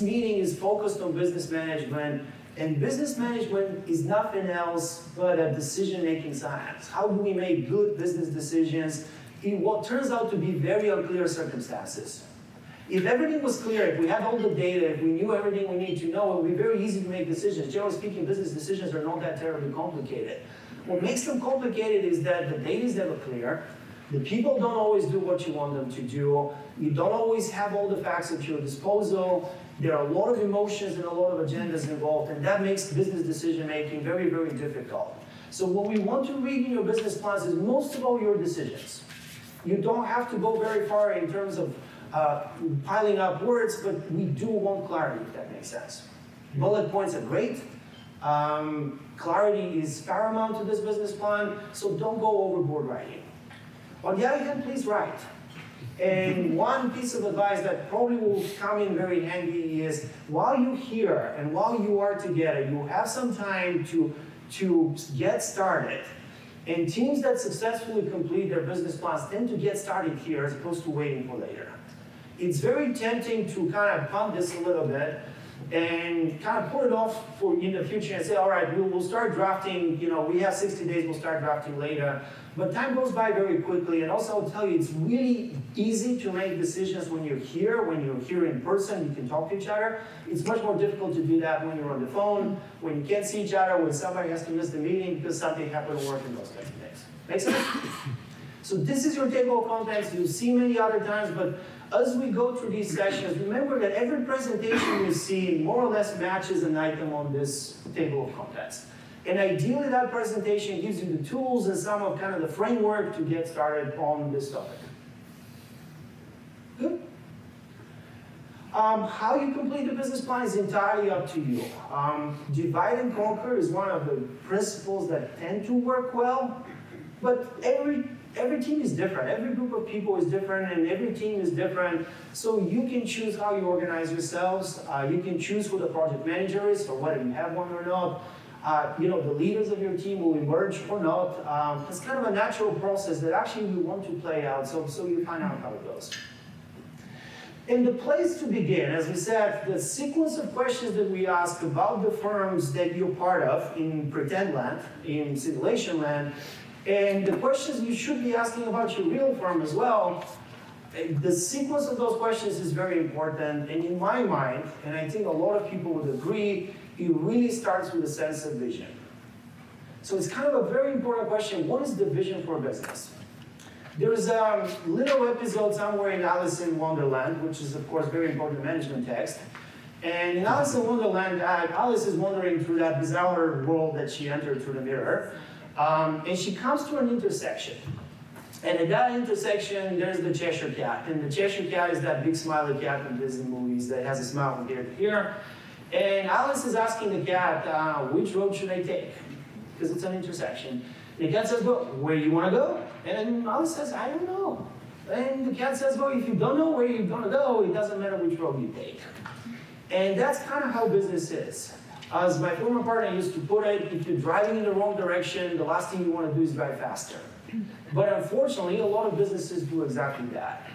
meeting is focused on business management, and business management is nothing else but a decision-making science. How do we make good business decisions in what turns out to be very unclear circumstances? If everything was clear, if we had all the data, if we knew everything we need to know, it would be very easy to make decisions. Generally speaking, business decisions are not that terribly complicated. What makes them complicated is that the data is never clear, the people don't always do what you want them to do, you don't always have all the facts at your disposal, there are a lot of emotions and a lot of agendas involved, and that makes business decision making very, very difficult. So what we want to read in your business plans is most of all your decisions. You don't have to go very far in terms of piling up words, but we do want clarity, if that makes sense. Bullet points are great. Clarity is paramount to this business plan, so don't go overboard writing. On the other hand, please write. And one piece of advice that probably will come in very handy is, while you're here and while you are together, you have some time to get started. And teams that successfully complete their business plans tend to get started here as opposed to waiting for later. It's very tempting to kind of punt this a little bit and kind of put it off for in the future and say, all right, we'll start drafting, we have 60 days, we'll start drafting later. But time goes by very quickly, and also I'll tell you, it's really easy to make decisions when you're here in person, you can talk to each other. It's much more difficult to do that when you're on the phone, when you can't see each other, when somebody has to miss the meeting because something happened at work and those kinds of things. Make sense? So this is your table of contents. You'll see many other times, but as we go through these sessions, remember that every presentation you see more or less matches an item on this table of contents. And ideally, that presentation gives you the tools and some of kind of the framework to get started on this topic. Good. How you complete the business plan is entirely up to you. Divide and conquer is one of the principles that tend to work well, but every team is different. Every group of people is different, and every team is different. So you can choose how you organize yourselves. You can choose who the project manager is, or whether you have one or not. The leaders of your team will emerge or not. It's kind of a natural process that actually we want to play out, so you find out how it goes. And the place to begin, as we said, the sequence of questions that we ask about the firms that you're part of in pretend land, in simulation land, and the questions you should be asking about your real firm as well, the sequence of those questions is very important, and in my mind, and I think a lot of people would agree, it really starts with a sense of vision. So it's kind of a very important question, what is the vision for a business? There's a little episode somewhere in Alice in Wonderland, which is of course very important management text. And in Alice in Wonderland, Alice is wandering through that bizarre world that she entered through the mirror. And she comes to an intersection. And at that intersection, there's the Cheshire Cat. And the Cheshire Cat is that big smiley cat in Disney movies that has a smile from here to here. And Alice is asking the cat, which road should I take? Because it's an intersection. The cat says, well, where do you want to go? And Alice says, I don't know. And the cat says, well, if you don't know where you're going to go, it doesn't matter which road you take. And that's kind of how business is. As my former partner used to put it, if you're driving in the wrong direction, the last thing you want to do is drive faster. But unfortunately, a lot of businesses do exactly that.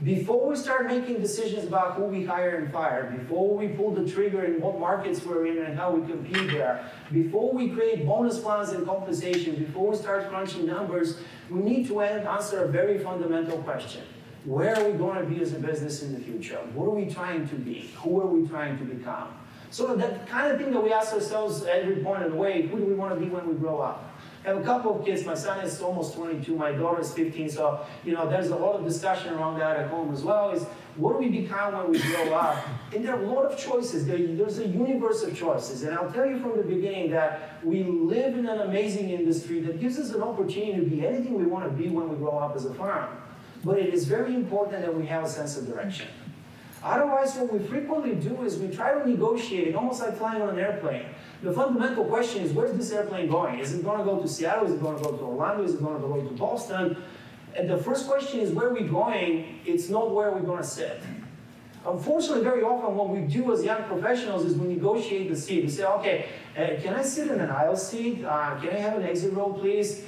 Before we start making decisions about who we hire and fire, before we pull the trigger in what markets we're in and how we compete there, before we create bonus plans and compensation, before we start crunching numbers, we need to answer a very fundamental question. Where are we going to be as a business in the future? What are we trying to be? Who are we trying to become? So that kind of thing that we ask ourselves at every point of the way, who do we want to be when we grow up? I have a couple of kids. My son is almost 22, my daughter is 15, so there's a lot of discussion around that at home as well, is what do we become when we grow up? And there are a lot of choices. There's a universe of choices. And I'll tell you from the beginning that we live in an amazing industry that gives us an opportunity to be anything we want to be when we grow up as a firm. But it is very important that we have a sense of direction. Otherwise, what we frequently do is we try to negotiate, almost like flying on an airplane. The fundamental question is, where's this airplane going? Is it going to go to Seattle? Is it going to go to Orlando? Is it going to go to Boston? And the first question is, where are we going? It's not where we're going to sit. Unfortunately, very often what we do as young professionals is we negotiate the seat. We say, okay, can I sit in an aisle seat? Can I have an exit row, please?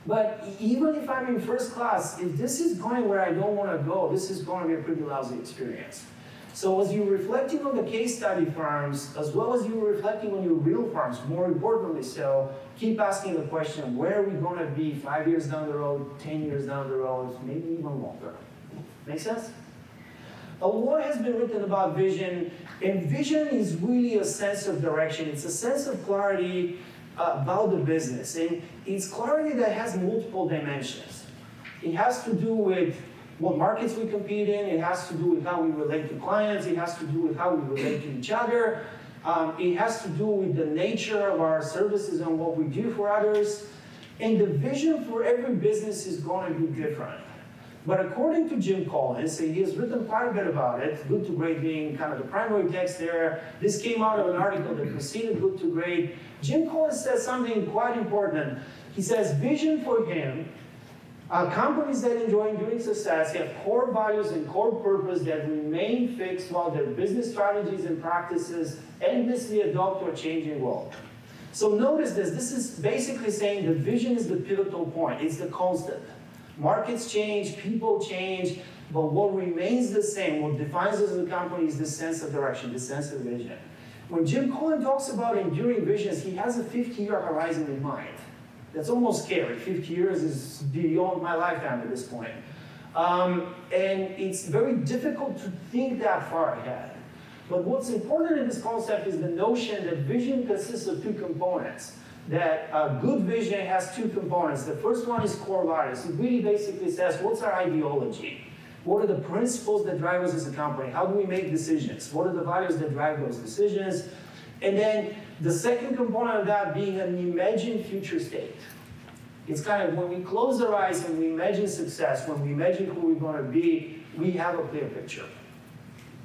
But even if I'm in first class, if this is going where I don't want to go, this is going to be a pretty lousy experience. So as you're reflecting on the case study firms, as well as you're reflecting on your real firms, more importantly so, keep asking the question, where are we going to be 5 years down the road, 10 years down the road, maybe even longer? Make sense? A lot has been written about vision, and vision is really a sense of direction. It's a sense of clarity about the business, and it's clarity that has multiple dimensions. It has to do with what markets we compete in, it has to do with how we relate to clients, it has to do with how we relate to each other, it has to do with the nature of our services and what we do for others, and the vision for every business is going to be different. But according to Jim Collins, and he has written quite a bit about it, Good to Great being kind of the primary text there. This came out of an article that preceded Good to Great. Jim Collins says something quite important. He says, vision for him, companies that enjoy enduring success have core values and core purpose that remain fixed while their business strategies and practices endlessly adapt to a changing world. So notice this. This is basically saying the vision is the pivotal point. It's the constant. Markets change, people change, but what remains the same, what defines us as a company is this sense of direction, this sense of vision. When Jim Collins talks about enduring visions, he has a 50-year horizon in mind. That's almost scary. 50 years is beyond my lifetime at this point. And it's very difficult to think that far ahead. But what's important in this concept is the notion that vision consists of two components. That a good vision has two components. The first one is core values. It really basically says, what's our ideology? What are the principles that drive us as a company? How do we make decisions? What are the values that drive those decisions? And then the second component of that being an imagined future state. It's kind of when we close our eyes and we imagine success, when we imagine who we're going to be, we have a clear picture.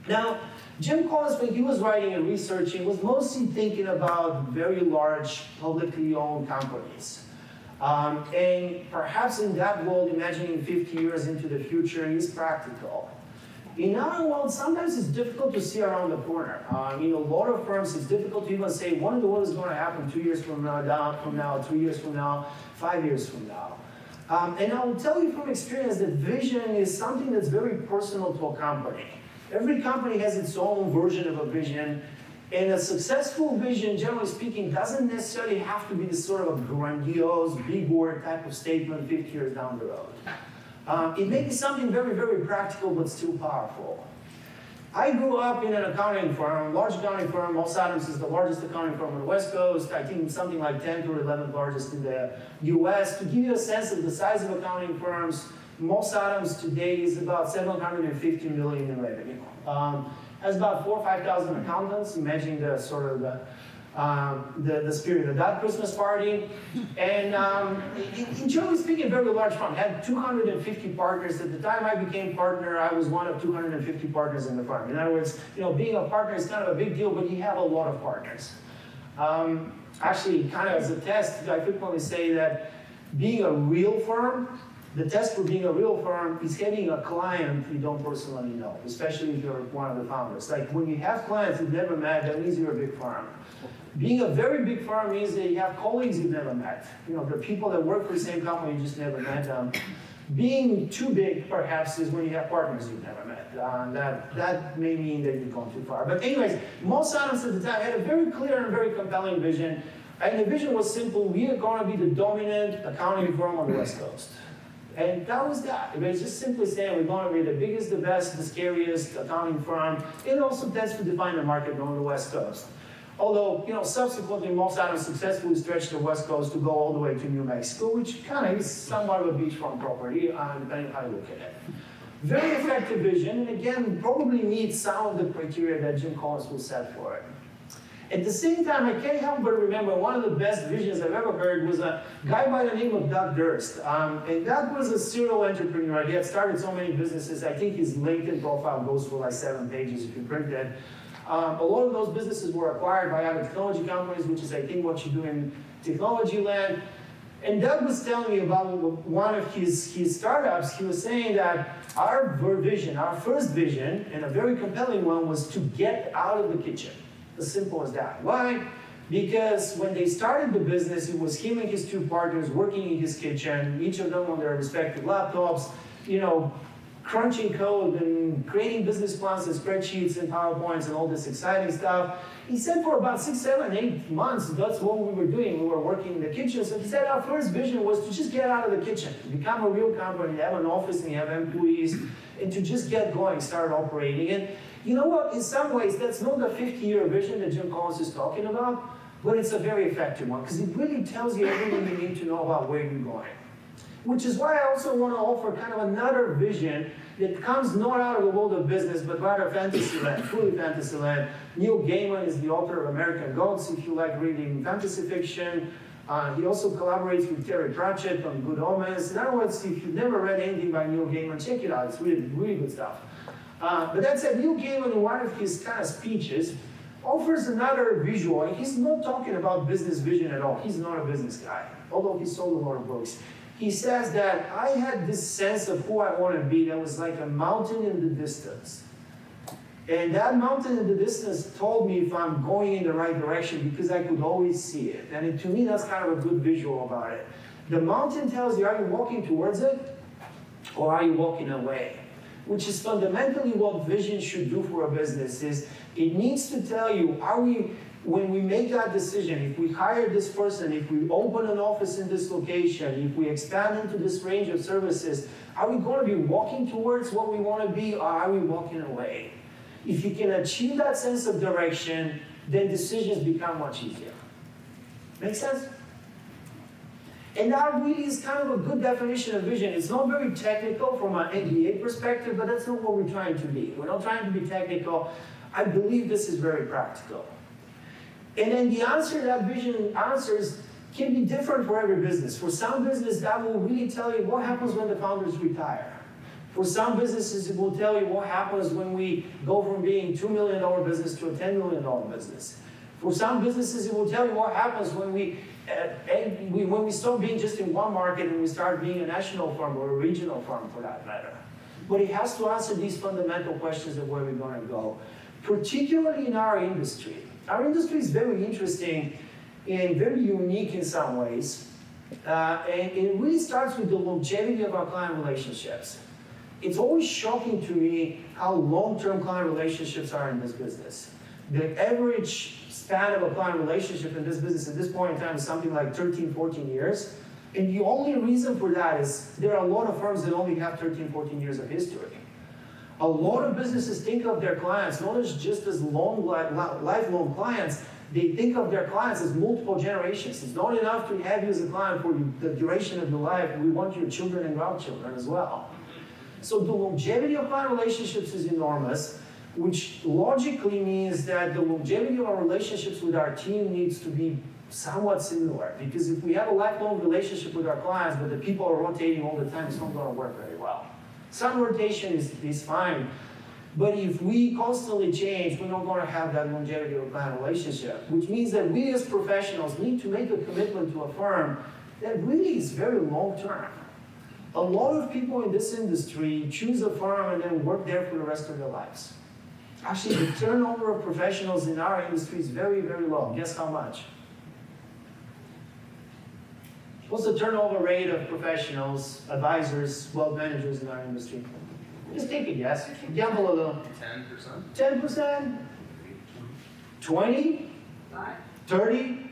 Now, Jim Collins, when he was writing and researching, was mostly thinking about very large, publicly owned companies. And perhaps in that world, imagining 50 years into the future is practical. In our world, sometimes it's difficult to see around the corner. In a lot of firms, it's difficult to even say, wonder what is going to happen 2 years from now, 3 years from now, 5 years from now. And I will tell you from experience that vision is something that's very personal to a company. Every company has its own version of a vision, and a successful vision, generally speaking, doesn't necessarily have to be this sort of a grandiose, big word type of statement 50 years down the road. It may be something very, very practical, but still powerful. I grew up in an accounting firm, large accounting firm. Moss Adams is the largest accounting firm on the West Coast. I think something like 10th or 11th largest in the US. To give you a sense of the size of accounting firms, Moss Adams today is about $750 million in revenue. Has about 4,000 or 5,000 accountants. Imagine the sort of the spirit of that Christmas party. And generally speaking, very large firm. Had 250 partners. At the time I became partner, I was one of 250 partners in the firm. In other words, being a partner is kind of a big deal, but you have a lot of partners. Actually, kind of as a test, I frequently say that being a real firm, the test for being a real firm is having a client you don't personally know, especially if you're one of the founders. Like when you have clients you've never met, that means you're a big firm. Being a very big firm means that you have colleagues you've never met. There are people that work for the same company, you just never met them. Being too big, perhaps, is when you have partners you've never met. That may mean that you've gone too far. But anyways, Moss Adams at the time had a very clear and very compelling vision. And the vision was simple. We are going to be the dominant accounting firm on the West Coast. And that was that. It was just simply saying we're going to be the biggest, the best, the scariest accounting firm. It also tends to define the market on the West Coast. Although, subsequently, Moss Adams successfully stretched the West Coast to go all the way to New Mexico, which kind of is somewhat of a beachfront property, depending on how you look at it. Very effective vision, and again, probably meets some of the criteria that Jim Collins will set for it. At the same time, I can't help but remember one of the best visions I've ever heard was a guy by the name of Doug Durst. And Doug was a serial entrepreneur. He had started so many businesses. I think his LinkedIn profile goes for like 7 pages if you print it. A lot of those businesses were acquired by other technology companies, which is, I think, what you do in technology land. And Doug was telling me about one of his startups. He was saying that our vision, our first vision, and a very compelling one, was to get out of the kitchen. As simple as that. Why? Because when they started the business, it was him and his two partners working in his kitchen, each of them on their respective laptops, crunching code and creating business plans and spreadsheets and PowerPoints and all this exciting stuff. He said for about 6, 7, 8 months, that's what we were doing. We were working in the kitchen. So he said our first vision was to just get out of the kitchen, become a real company, have an office and have employees, and to just get going, start operating. And you know what? In some ways, that's not the 50-year vision that Jim Collins is talking about, but it's a very effective one because it really tells you everything you need to know about where you're going. Which is why I also want to offer kind of another vision that comes not out of the world of business, but rather fantasy land, fully fantasy land. Neil Gaiman is the author of American Gods, if you like reading fantasy fiction. He also collaborates with Terry Pratchett on Good Omens. In other words, if you've never read anything by Neil Gaiman, check it out. It's really, really good stuff. But that said, Neil Gaiman, in one of his kind of speeches, offers another visual. And he's not talking about business vision at all. He's not a business guy, although he sold a lot of books. He says that I had this sense of who I want to be that was like a mountain in the distance. And that mountain in the distance told me if I'm going in the right direction because I could always see it. And to me, that's kind of a good visual about it. The mountain tells you, are you walking towards it or are you walking away? Which is fundamentally what vision should do for a business is it needs to tell you, are we, when we make that decision, if we hire this person, if we open an office in this location, if we expand into this range of services, are we going to be walking towards what we want to be or are we walking away? If you can achieve that sense of direction, then decisions become much easier. Make sense? And that really is kind of a good definition of vision. It's not very technical from an NDA perspective, but that's not what we're trying to be. We're not trying to be technical. I believe this is very practical. And then the answer that vision answers can be different for every business. For some business, that will really tell you what happens when the founders retire. For some businesses, it will tell you what happens when we go from being $2 million business to a $10 million business. For some businesses, it will tell you what happens when we stop being just in one market and we start being a national firm or a regional firm for that matter. But it has to answer these fundamental questions of where we're going to go, particularly in our industry. Our industry is very interesting and very unique in some ways. And it really starts with the longevity of our client relationships. It's always shocking to me how long-term client relationships are in this business. The average span of a client relationship in this business at this point in time is something like 13, 14 years. And the only reason for that is there are a lot of firms that only have 13, 14 years of history. A lot of businesses think of their clients not as just as lifelong clients, they think of their clients as multiple generations. It's not enough to have you as a client for the duration of your life. We want your children and grandchildren as well. So the longevity of client relationships is enormous, which logically means that the longevity of our relationships with our team needs to be somewhat similar. Because if we have a lifelong relationship with our clients, but the people are rotating all the time, it's not going to work very well. Some rotation is fine, but if we constantly change, we're not going to have that longevity of a client relationship, which means that we as professionals need to make a commitment to a firm that really is very long-term. A lot of people in this industry choose a firm and then work there for the rest of their lives. Actually, the turnover of professionals in our industry is very, very low. Guess how much? What's the turnover rate of professionals, advisors, wealth managers in our industry? Just take a guess. Gamble a little. 10%. 10%? 20? 5. 30?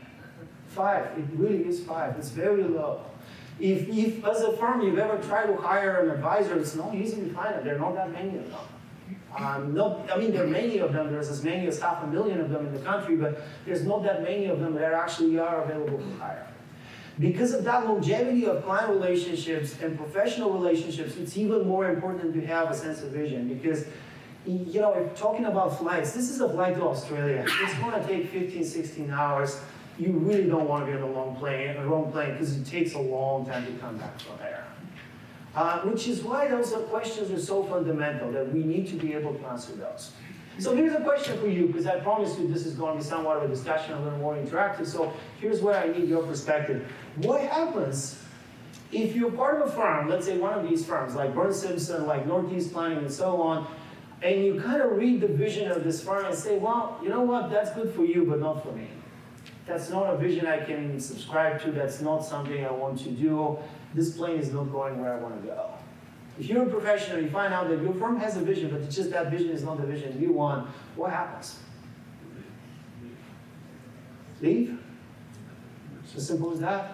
5. It really is 5. It's very low. If as a firm you've ever tried to hire an advisor, it's not easy to find it. There are not that many of them. There are many of them. There's as many as 500,000 of them in the country, but there's not that many of them that actually are available to hire. Because of that longevity of client relationships and professional relationships, it's even more important to have a sense of vision. Because, if talking about flights, this is a flight to Australia. It's going to take 15, 16 hours. You really don't want to be on a wrong plane because it takes a long time to come back from there. Which is why those questions are so fundamental that we need to be able to answer those. So here's a question for you, because I promised you this is going to be somewhat of a discussion, a little more interactive. So here's where I need your perspective. What happens if you're part of a firm, let's say one of these firms, like Burns Simpson, like Northeast Planning, and so on, and you kind of read the vision of this firm and say, well, you know what, that's good for you, but not for me. That's not a vision I can subscribe to. That's not something I want to do. This plane is not going where I want to go. If you're a professional, you find out that your firm has a vision, but it's just that vision is not the vision you want, what happens? Leave? It's as simple as that.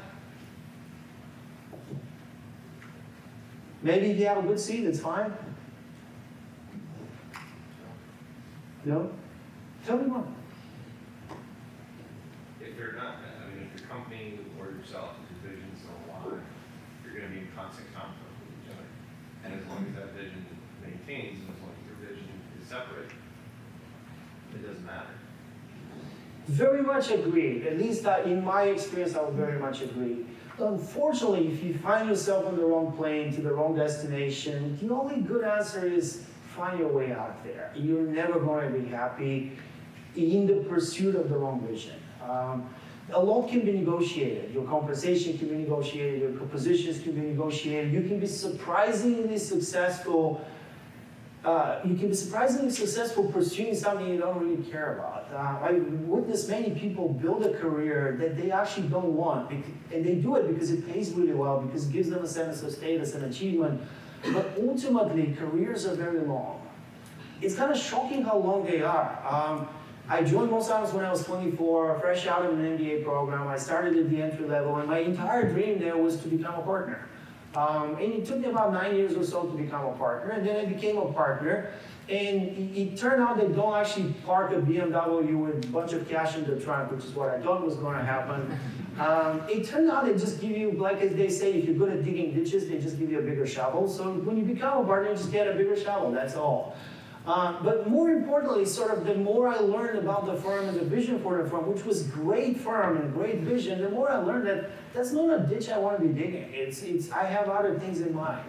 Maybe if you have a good seat, it's fine. No? Tell me more. If you're not, I mean, if your company or yourself, if your visions don't align, you're going to be in constant conflict with each other. And as long as that vision maintains, and as long as your vision is separate, it doesn't matter. Very much agree. At least in my experience, I would very much agree. Unfortunately, if you find yourself on the wrong plane to the wrong destination, the only good answer is find your way out there. You're never going to be happy in the pursuit of the wrong vision. A lot can be negotiated. Your compensation can be negotiated, your positions can be negotiated. You can be surprisingly successful. Pursuing something you don't really care about. I witness many people build a career that they actually don't want, and they do it because it pays really well, because it gives them a sense of status and achievement. But ultimately, careers are very long. It's kind of shocking how long they are. I joined Los Angeles when I was 24, fresh out of an MBA program. I started at the entry level, and my entire dream there was to become a partner. And it took me about 9 years or so to become a partner, and then I became a partner. And it turned out they don't actually park a BMW with a bunch of cash in the trunk, which is what I thought was going to happen. It turned out they just give you, like as they say, if you're good at digging ditches, they just give you a bigger shovel. So when you become a partner, you just get a bigger shovel, that's all. But more importantly, sort of the more I learned about the firm and the vision for the firm, which was great firm and great vision, the more I learned that that's not a ditch I want to be digging. I have other things in mind.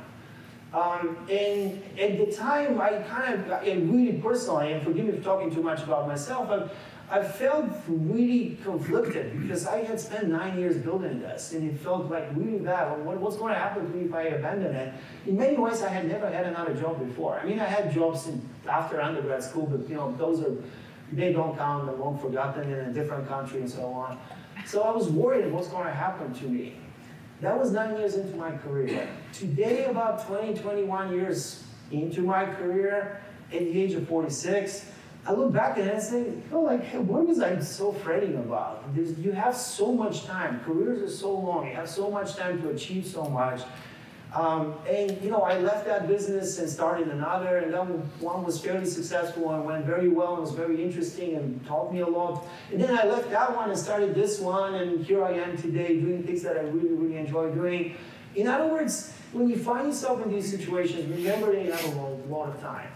And at the time, and really personally, and forgive me for talking too much about myself, I felt really conflicted because I had spent 9 years building this, and it felt like really bad. What's going to happen to me if I abandon it? In many ways, I had never had another job before. I mean, I had jobs after undergrad school, but they don't count, they're long forgotten in a different country and so on. So I was worried what's going to happen to me. That was 9 years into my career. Today, about 20, 21 years into my career, at the age of 46, I look back and I say, what was I so fretting about? You have so much time. Careers are so long. You have so much time to achieve so much. I left that business and started another, and that one was fairly successful and went very well and was very interesting and taught me a lot. And then I left that one and started this one, and here I am today doing things that I really, really enjoy doing. In other words, when you find yourself in these situations, remember that you have a lot of time.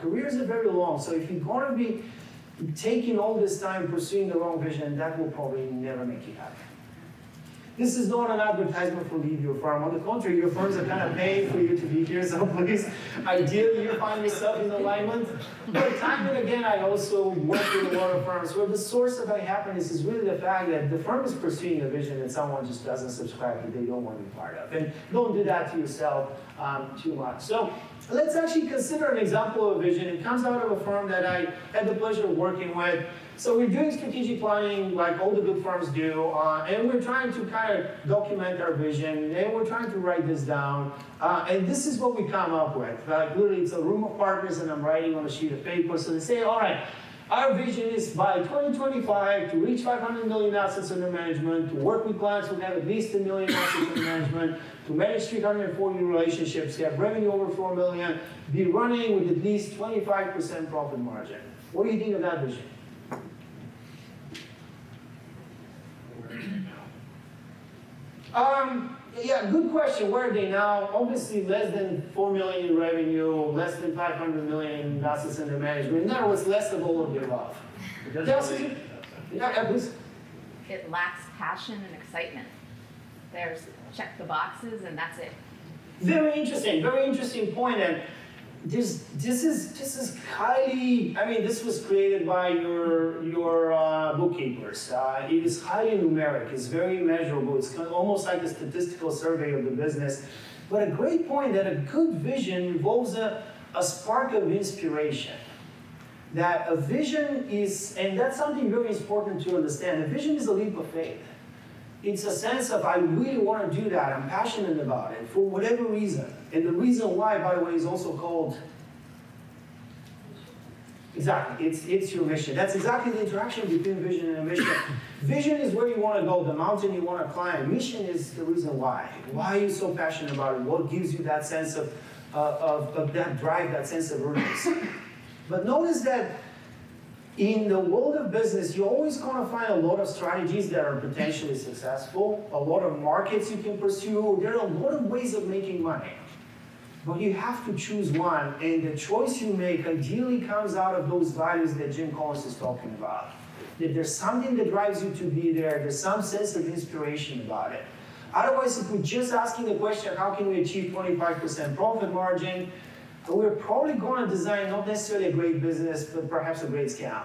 Careers are very long, so if you're going to be taking all this time pursuing the wrong vision, that will probably never make you happy. This is not an advertisement for leave your firm. On the contrary, your firms are kind of paying for you to be here, so please, ideally you find yourself in alignment. But time and again, I also work with a lot of firms where the source of unhappiness is really the fact that the firm is pursuing a vision that someone just doesn't subscribe to, they don't want to be part of. And don't do that to yourself too much. So let's actually consider an example of a vision. It comes out of a firm that I had the pleasure of working with. So we're doing strategic planning like all the good firms do, and we're trying to kind of document our vision, and we're trying to write this down. And this is what we come up with. Literally, it's a room of partners, and I'm writing on a sheet of paper. So they say, all right, our vision is by 2025 to reach 500 million assets under management, to work with clients who have at least 1 million assets under management, to manage 340 relationships, have revenue over 4 million, be running with at least 25% profit margin. What do you think of that vision? Yeah, good question. Where are they now? Obviously, less than 4 million in revenue, less than 500 million in assets under management. In other words, less of all of the above. Please. It lacks passion and excitement. There's check the boxes, and that's it. Very interesting point. And this is highly. I mean, this was created by your bookkeepers. It is highly numeric. It's very measurable. It's almost like a statistical survey of the business. But a great point that a good vision involves a spark of inspiration. That a vision is, and that's something very important to understand. A vision is a leap of faith. It's a sense of, I really want to do that, I'm passionate about it, for whatever reason. And the reason why, by the way, is also called, exactly, it's your mission. That's exactly the interaction between vision and mission. Vision is where you want to go, the mountain you want to climb. Mission is the reason why. Why are you so passionate about it? What gives you that sense of that drive, that sense of purpose? But notice that in the world of business, you're always going to find a lot of strategies that are potentially successful, a lot of markets you can pursue. There are a lot of ways of making money. But you have to choose one, and the choice you make ideally comes out of those values that Jim Collins is talking about. That there's something that drives you to be there, there's some sense of inspiration about it. Otherwise, if we're just asking the question, how can we achieve 25% profit margin, we're probably going to design not necessarily a great business, but perhaps a great scam.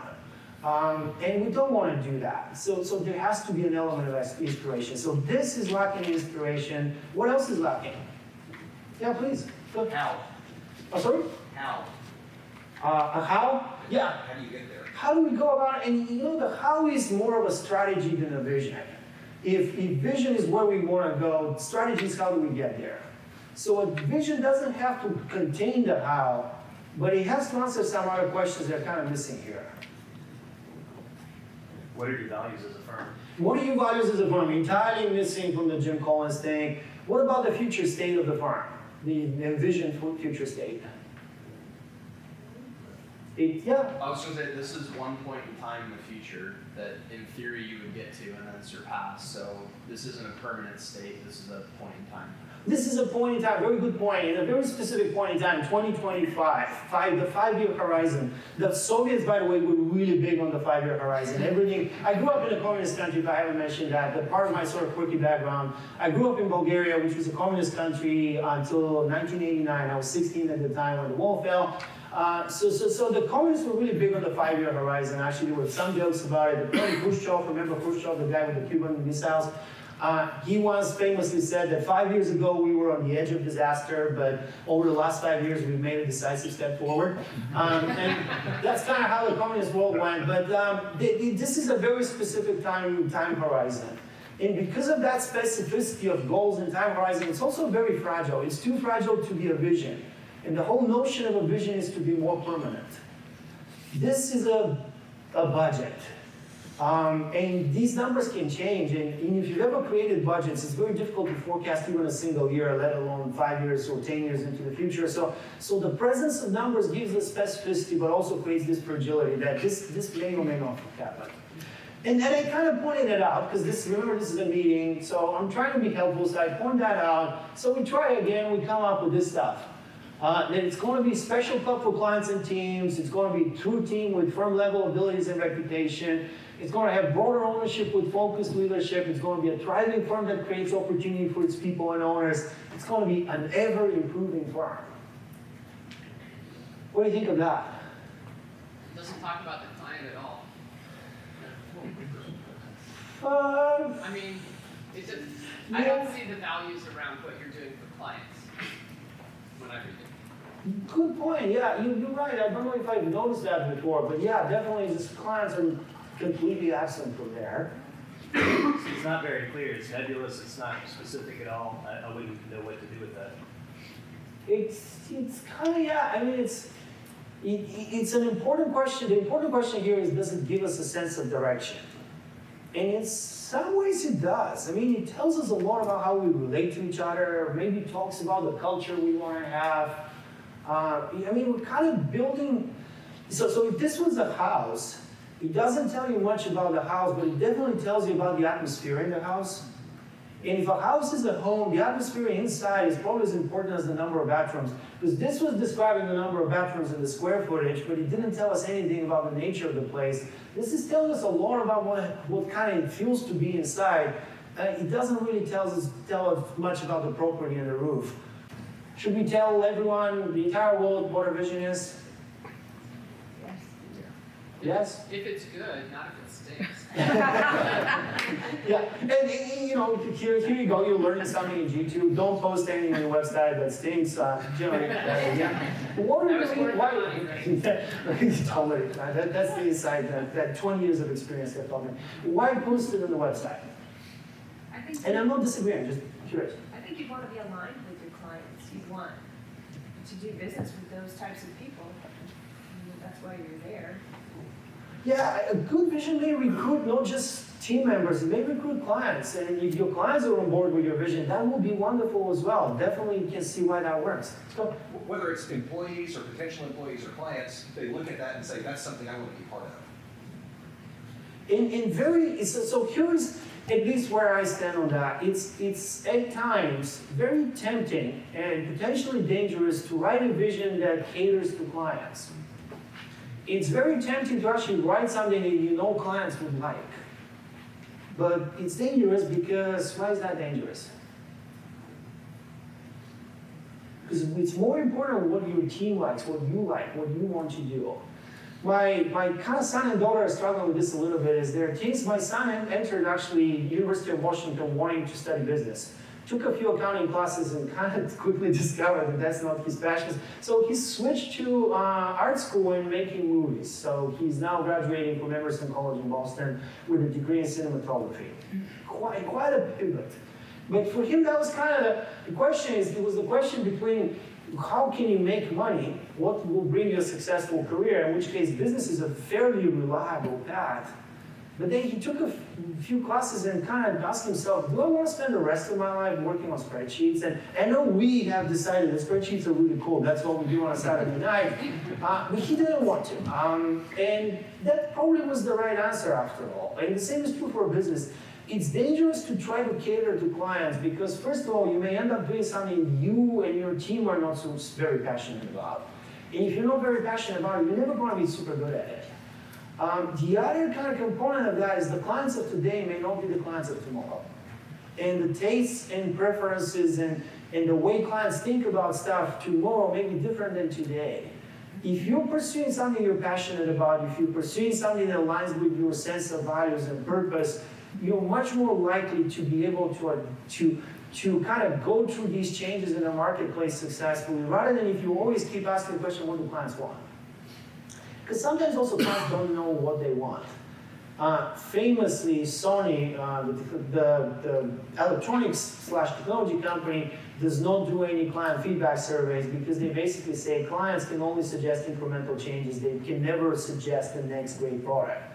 And we don't want to do that. So there has to be an element of inspiration. So this is lacking inspiration. What else is lacking? Yeah, please. Go. How? Oh, sorry? How? How? Yeah. How do you get there? How do we go about it? And you know, the how is more of a strategy than a vision. If vision is where we want to go, strategy is how do we get there. So a vision doesn't have to contain the how, but it has to answer some other questions that are kind of missing here. What are your values as a firm? What are your values as a firm? Entirely missing from the Jim Collins thing. What about the future state of the firm? The envisioned future state? Yeah. I was going to say, this is one point in time in the future that in theory you would get to and then surpass. So this isn't a permanent state, this is a point in time. This is a point in time, very good point, in a very specific point in time, 2025, the 5-year horizon. The Soviets, by the way, were really big on the 5-year horizon. Everything. I grew up in a communist country, if I haven't mentioned that, but part of my sort of quirky background. I grew up in Bulgaria, which was a communist country until 1989. I was 16 at the time when the wall fell. So the communists were really big on the 5-year horizon. Actually, there were some jokes about it. Khrushchev, remember Khrushchev, the guy with the Cuban missiles? He once famously said that 5 years ago we were on the edge of disaster, but over the last 5 years we've made a decisive step forward. And that's kind of how the communist world went. But this is a very specific time horizon. And because of that specificity of goals and time horizon, it's also very fragile. It's too fragile to be a vision. And the whole notion of a vision is to be more permanent. This is a budget. And these numbers can change. And if you've ever created budgets, it's very difficult to forecast even a single year, let alone 5 years or 10 years into the future. So the presence of numbers gives us specificity, but also creates this fragility that this may or may not happen. And I kind of pointed it out, because remember this is a meeting, so I'm trying to be helpful, so I point that out. So we try again, we come up with this stuff. That it's going to be special club for clients and teams. It's going to be true team with firm level abilities and reputation. It's going to have broader ownership with focused leadership. It's going to be a thriving firm that creates opportunity for its people and owners. It's going to be an ever-improving firm. What do you think of that? It doesn't talk about the client at all. I mean, I don't see the values around what you're doing for clients when I read it. Good point. Yeah, you're right. I don't know if I've noticed that before, but yeah, definitely the clients are completely absent from there. It's not very clear. It's nebulous. It's not specific at all. I wouldn't know what to do with that. It's kind of, yeah. I mean, it's an important question. The important question here is, does it give us a sense of direction? And in some ways it does. I mean, it tells us a lot about how we relate to each other, or maybe talks about the culture we want to have. I mean, we're kind of building, so if this was a house, it doesn't tell you much about the house, but it definitely tells you about the atmosphere in the house. And if a house is a home, the atmosphere inside is probably as important as the number of bathrooms. Because this was describing the number of bathrooms and the square footage, but it didn't tell us anything about the nature of the place. This is telling us a lot about what kind of it feels to be inside. It doesn't really tell us much about the property and the roof. Should we tell everyone, the entire world, what our vision is? Yes? If it's good, not if it stinks. Yeah, and you know, here you go, you're learning something in G2. Don't post anything on your website that stinks. Generally, yeah. What are totally. That's the insight that 20 years of experience have taught me. Why post it on the website? think, And I'm not disagreeing, just curious. I think you want to be aligned with your clients. You want to do business with those types of people. That's why you're there. Yeah, a good vision may recruit not just team members, it may recruit clients. And if your clients are on board with your vision, that will be wonderful as well. Definitely you can see why that works. So, Whether it's employees or potential employees or clients, they look at that and say, that's something I want to be part of. so here's at least where I stand on that. It's at times very tempting and potentially dangerous to write a vision that caters to clients. It's very tempting to actually write something that you know clients would like. But it's dangerous because, why is that dangerous? Because it's more important what your team likes, what you like, what you want to do. My kind of son and daughter are struggling with this a little bit. Is there things, my son entered actually University of Washington wanting to study business. Took a few accounting classes and kind of quickly discovered that that's not his passion. So he switched to art school and making movies. So he's now graduating from Emerson College in Boston with a degree in cinematography. Quite a pivot. But for him, that was kind of the question. It was the question between how can you make money, what will bring you a successful career, in which case business is a fairly reliable path. But then he took a few classes and kind of asked himself, do I want to spend the rest of my life working on spreadsheets? And I know we have decided that spreadsheets are really cool. That's what we do on a Saturday night. But he didn't want to. And that probably was the right answer after all. And the same is true for a business. It's dangerous to try to cater to clients because, first of all, you may end up doing something you and your team are not so very passionate about. And if you're not very passionate about it, you're never going to be super good at it. The other kind of component of that is the clients of today may not be the clients of tomorrow. And the tastes and preferences and the way clients think about stuff tomorrow may be different than today. If you're pursuing something you're passionate about, if you're pursuing something that aligns with your sense of values and purpose, you're much more likely to be able to kind of go through these changes in the marketplace successfully, rather than if you always keep asking the question, what do clients want? Because sometimes also clients don't know what they want. Famously, Sony, the electronics/technology company, does not do any client feedback surveys because they basically say clients can only suggest incremental changes. They can never suggest the next great product.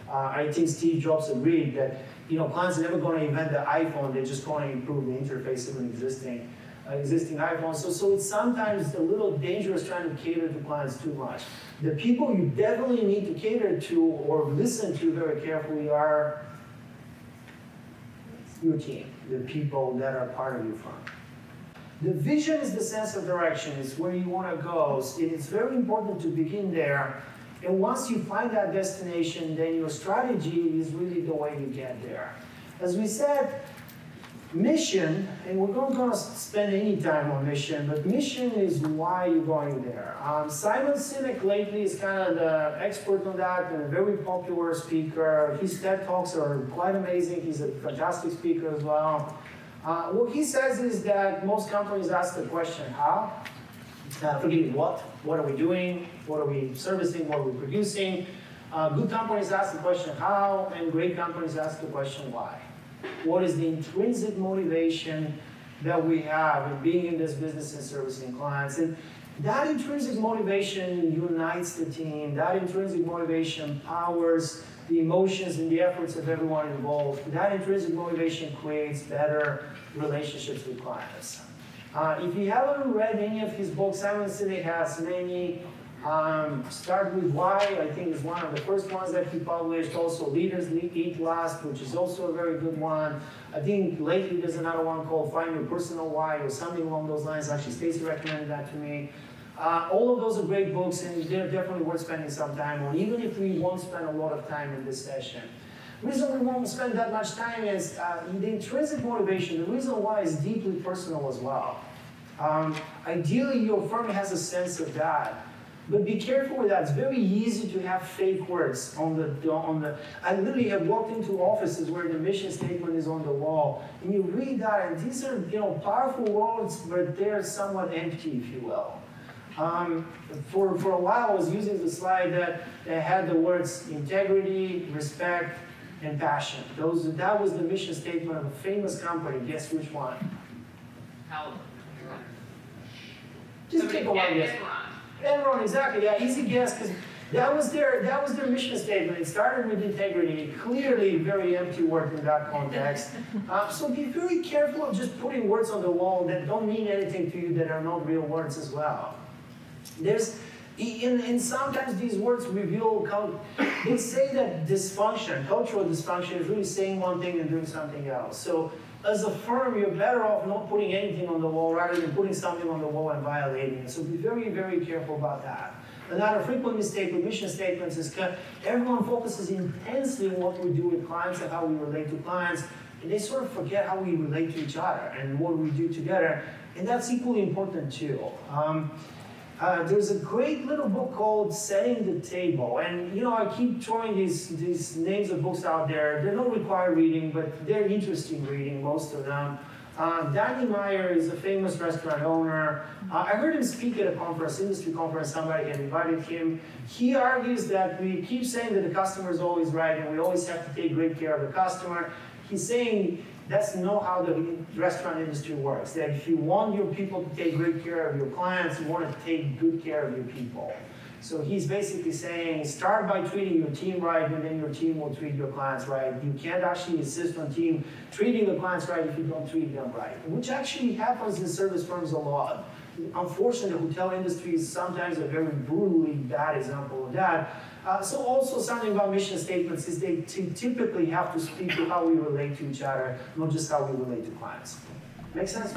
I think Steve Jobs agreed that clients are never going to invent the iPhone. They're just going to improve the interface of an existing iPhone. So it's sometimes a little dangerous trying to cater to clients too much. The people you definitely need to cater to or listen to very carefully are your team, the people that are part of your firm. The vision is the sense of direction. It's where you want to go. It's very important to begin there. And once you find that destination, then your strategy is really the way you get there. As we said, mission, and we're not going to spend any time on mission, but mission is why you're going there. Simon Sinek lately is kind of the expert on that and a very popular speaker. His TED Talks are quite amazing. He's a fantastic speaker as well. What he says is that most companies ask the question, how? Forget it, what? What are we doing? What are we servicing? What are we producing? Good companies ask the question, how? And great companies ask the question, why? What is the intrinsic motivation that we have in being in this business and servicing clients? And that intrinsic motivation unites the team. That intrinsic motivation powers the emotions and the efforts of everyone involved. That intrinsic motivation creates better relationships with clients. If you haven't read any of his books, Simon Sinek has many. Start with Why, I think is one of the first ones that he published. Also Leaders Eat Last, which is also a very good one. I think lately there's another one called Find Your Personal Why or something along those lines. Actually, Stacy recommended that to me. All of those are great books and they're definitely worth spending some time on, even if we won't spend a lot of time in this session. The reason we won't spend that much time is the intrinsic motivation. The reason why is deeply personal as well. Ideally, your firm has a sense of that. But be careful with that. It's very easy to have fake words on the. I literally have walked into offices where the mission statement is on the wall, and you read that, and these are powerful words, but they're somewhat empty, if you will. For a while, I was using the slide that had the words integrity, respect, and passion. That was the mission statement of a famous company. Guess which one? How? Just take a wild guess. Enron, exactly. Yeah, easy guess, because that was their mission statement. It started with integrity. Clearly, very empty word in that context. So be very careful of just putting words on the wall that don't mean anything to you, that are not real words as well. And sometimes these words reveal, they say that dysfunction, cultural dysfunction, is really saying one thing and doing something else. So as a firm, you're better off not putting anything on the wall rather than putting something on the wall and violating it. So be very, very careful about that. Another frequent mistake with mission statements is everyone focuses intensely on what we do with clients and how we relate to clients, and they sort of forget how we relate to each other and what we do together, and that's equally important too. There's a great little book called Setting the Table, and I keep throwing these names of books out there. They're not required reading, but they're interesting reading, most of them. Danny Meyer is a famous restaurant owner. I heard him speak at a conference, industry conference, somebody had invited him. He argues that we keep saying that the customer is always right and we always have to take great care of the customer. He's saying that's not how the restaurant industry works. That if you want your people to take great care of your clients, you want to take good care of your people. So he's basically saying, start by treating your team right, and then your team will treat your clients right. You can't actually insist on team treating the clients right if you don't treat them right, which actually happens in service firms a lot. Unfortunately, the hotel industry is sometimes a very brutally bad example of that. So also something about mission statements is they typically have to speak to how we relate to each other, not just how we relate to clients. Make sense?